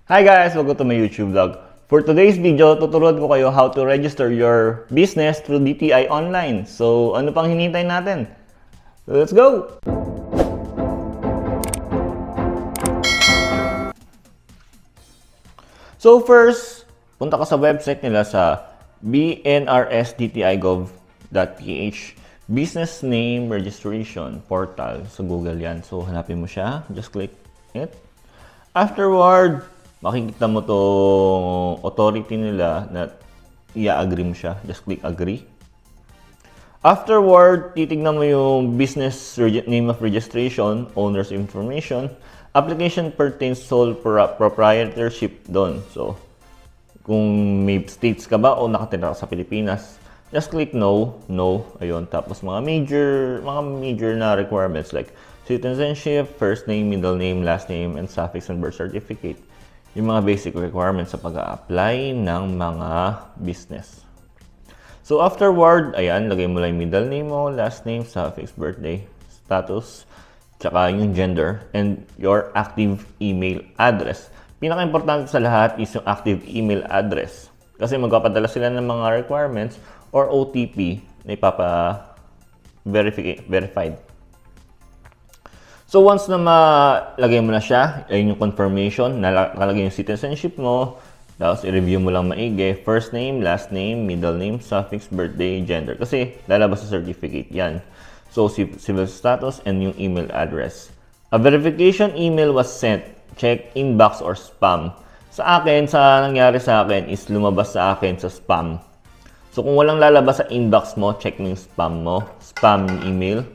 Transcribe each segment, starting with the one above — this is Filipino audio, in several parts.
Hi guys! Welcome to my YouTube vlog. For today's video, tuturuan ko kayo how to register your business through DTI online. So, ano pang hinihintay natin? Let's go! So first, punta ka sa website nila sa bnrsdtigov.ph Business Name Registration Portal. Sa Google yan. So, hanapin mo siya. Just click it. Afterward, makikita mo tong authority nila na i-agree mo siya. Just click agree. Afterward, titignan mo yung business name of registration, owner's information. Application pertains sole proprietorship doon. So, kung may states ka ba o nakatira ka sa Pilipinas, just click no, no. Ayun, tapos mga major na requirements like citizenship, first name, middle name, last name, and suffix and birth certificate. Yung mga basic requirements sa pag-a-apply ng mga business. So afterward, ayan, lagay mo lang yung middle name mo, last name, suffix, birthday, status, tsaka yung gender, and your active email address. Pinaka-importante sa lahat is yung active email address. Kasi magpapadala sila ng mga requirements or OTP na ipapa-verified. So once na malagay mo na siya, ayun yung confirmation, nakalagay yung citizenship mo, tapos i-review mo lang maigi, first name, last name, middle name, suffix, birthday, gender. Kasi lalabas sa certificate yan. So civil status and yung email address. A verification email was sent. Check inbox or spam. Sa akin, sa nangyari sa akin is lumabas sa akin sa spam. So kung walang lalabas sa inbox mo, check mo yung spam mo. Spam email.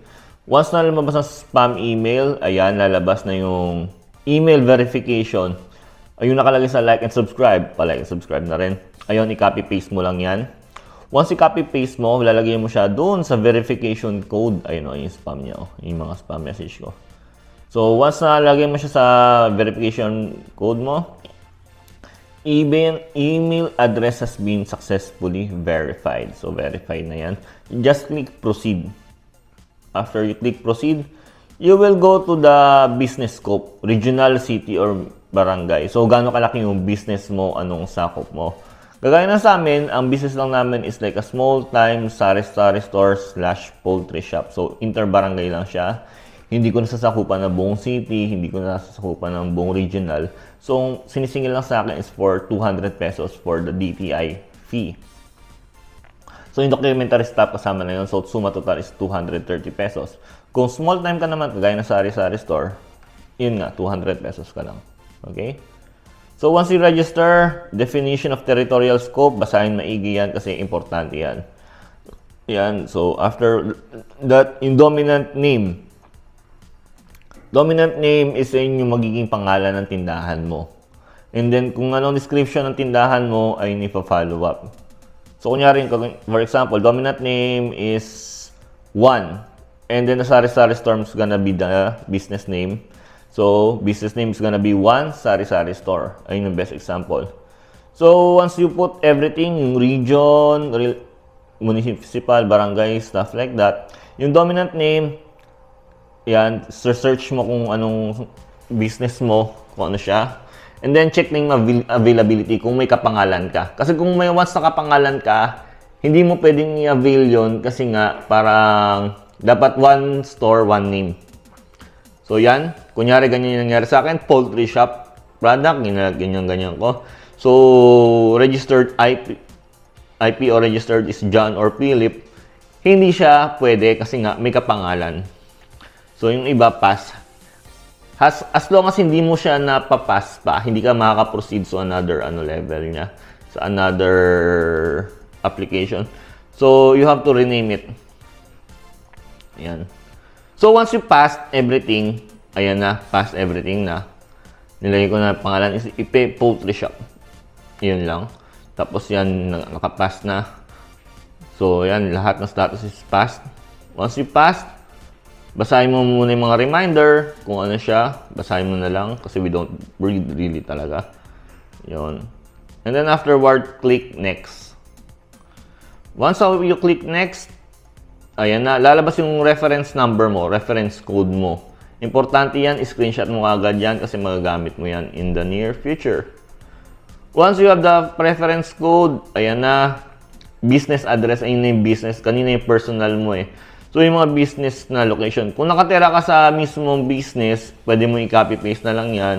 Once na lumabas ang spam email, ayan, lalabas na yung email verification. Ayun nakalagay sa like and subscribe. Pa-like and subscribe na rin. Ayun, i-copy-paste mo lang yan. Once i-copy-paste mo, lalagay mo siya doon sa verification code. Ayun o, yung spam niya. Yung mga spam message ko. So, once na lagay mo siya sa verification code mo, email address has been successfully verified. So, verified na yan. Just click proceed. After you click proceed, you will go to the business scope, regional, city, or barangay. So, gaano kalaki yung business mo, anong sakop mo. Gagaya na sa amin, ang business lang namin is like a small-time sari-sari store / poultry shop. So, inter-barangay lang siya. Hindi ko nasasakupan ng buong city, hindi ko nasasakupan ng buong regional. So, sinisingil lang sa akin is for 200 pesos for the DTI fee. So, yung documentary staff kasama na yun. So, suma total is 230 pesos. Kung small time ka naman, kagaya na sari-sari store, yun nga, 200 pesos ka lang. Okay? So, once you register, definition of territorial scope, basahin maigi yan kasi importante yan. Yan. So, after that, yung dominant name. Dominant name is yung magiging pangalan ng tindahan mo. And then, kung anong description ng tindahan mo, ay ipa-follow up. So, kunyari, for example, dominant name is 1. And then, the sari-sari store is gonna be the business name. So, business name is gonna be 1 sari-sari store. Ayun yung best example. So, once you put everything, yung region, municipal, barangay, stuff like that, yung dominant name, yan, search mo kung anong business mo, kung ano siya. And then, check na yung availability kung may kapangalan ka. Kasi kung may once na kapangalan ka, hindi mo pwedeng i-avail yun kasi nga parang dapat one store, one name. So, yan. Kunyari, ganyan yung nangyari sa akin. Poultry shop product. Ganyan ko. So, registered IP or registered is John or Philip. Hindi siya pwede kasi nga may kapangalan. So, yung iba, pass. As long as hindi mo siya napapass pa, hindi ka makaka-proceed sa another level niya, sa another application. So, you have to rename it. Ayan. So, once you pass everything, ayan na, pass everything na. Nilagay ko na pangalan is IP Poultry Shop. Yun lang. Tapos yan, nakapass na. So, yan, lahat ng status is passed. Once you pass, basahin mo muna yung mga reminder kung ano siya. Basahin mo na lang kasi we don't read really talaga. Yun. And then afterward, click next. Once you click next, ayan na. Lalabas yung reference number mo, reference code mo. Importante yan, screenshot mo agad yan kasi magagamit mo yan in the near future. Once you have the preference code, ayan na. Business address, ayun na yung business. Kanina yung personal mo eh. So, yung mga business na location. Kung nakatira ka sa mismong business, pwede mo i-copy-paste na lang yan.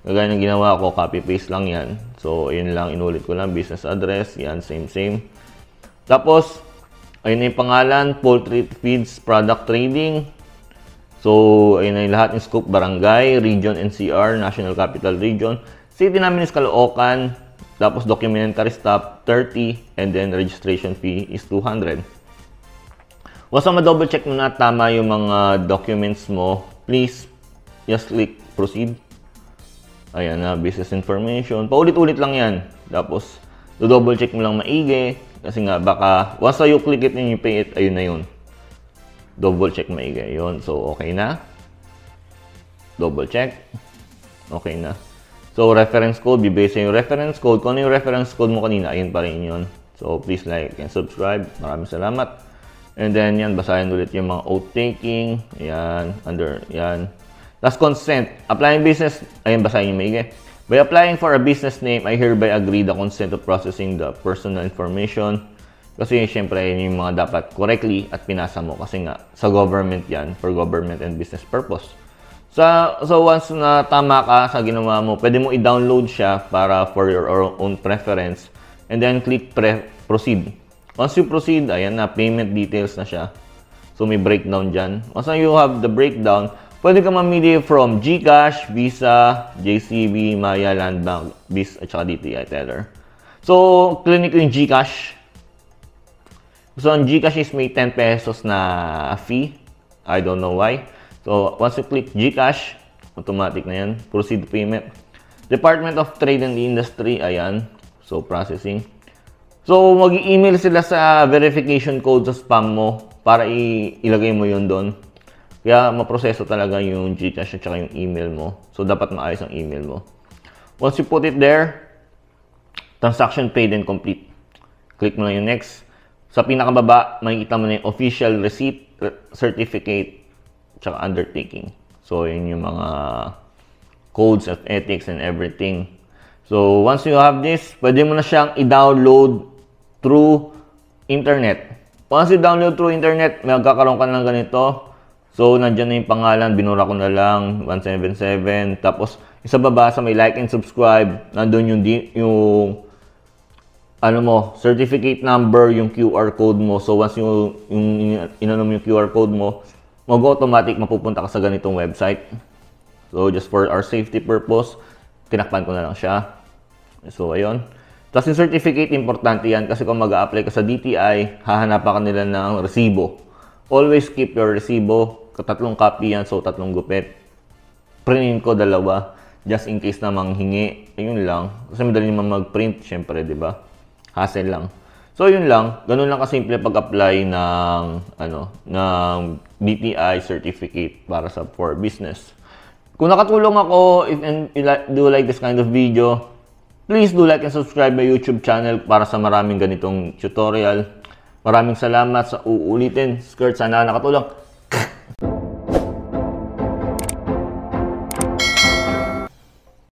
Kagaya ng ginawa ko, copy-paste lang yan. So, ayun lang, inulit ko lang. Business address, yan, same. Tapos, ayun na yung pangalan, Poultry Feeds Product Trading. So, ayun na yung lahat ng scope, barangay, region, NCR, National Capital Region. City namin is Caloocan. Tapos, documentary stop, 30. And then, registration fee is 200. Once ma-double check mo na tama yung mga documents mo, please just click proceed. Ayan na, business information. Paulit-ulit lang yan. Tapos, double check mo lang maigi. Kasi nga, baka, once you click it and you pay it, ayun na yun. Double check maigi. Yun. So, okay na. Double check. Okay na. So, reference code, bibase yung reference code. Kung ano yung reference code mo kanina, ayun pa rin yun. So, please like and subscribe. Maraming salamat. And then, yan, basahin ulit yung mga oath-taking. Yan, yan. Last consent. Applying business. Ayan, basahin yung maigi. By applying for a business name, I hereby agree the consent of processing the personal information. Kasi, syempre, yun yung mga dapat correctly at pinasa mo. Kasi nga, sa government yan, for government and business purpose. So once na tama ka sa ginawa mo, pwede mo i-download siya para for your own preference. And then, click proceed. Once you proceed, ayan na, payment details na siya. So, may breakdown dyan. Once you have the breakdown, pwede ka mamili from GCash, Visa, JCB, Maya, Land Bank, BIS, at saka DTI Teller. So, clinic yung GCash. So, ang GCash is may 10 pesos na fee. I don't know why. So, once you click GCash, automatic na yan. Proceed payment. Department of Trade and Industry, ayan. So, processing. So, mag-i-email sila sa verification code sa spam mo para ilagay mo yun doon. Kaya, maproseso talaga yung GCash at saka yung email mo. So, dapat maayos ang email mo. Once you put it there, transaction paid and complete. Click mo na yung next. Sa pinakababa, makikita mo na yung official receipt, certificate, at saka undertaking. So, yun yung mga codes of ethics and everything. So, once you have this, pwede mo na siyang i-download through internet. Once you download through internet, magkakaroon ka ng ganito. So, nandyan na yung pangalan. Binura ko na lang. 177. Tapos, isa baba sa may like and subscribe. Nandun yung ano mo, certificate number, yung QR code mo. So, once yung inano mo yung QR code mo, mag-automatic mapupunta ka sa ganitong website. So, just for our safety purpose, tinakpan ko na lang siya. So, ayun. Tapos yung certificate, importante yan kasi kung mag-a-apply ka sa DTI, hahanapan ka nila ng resibo. Always keep your resibo. 3 copy yan, so 3 gupit. Printin ko 2, just in case na manghingi. Ayun lang. Kasi madali naman mag-print, syempre, di ba? Hassle lang. So, yun lang. Ganun lang kasimple pag-apply ng DTI certificate para sa for business. Kung nakatulong ako, if you do like this kind of video, please do like and subscribe my YouTube channel para sa maraming ganitong tutorial. Maraming salamat sa uulitin. Skirt, sana nakatulong.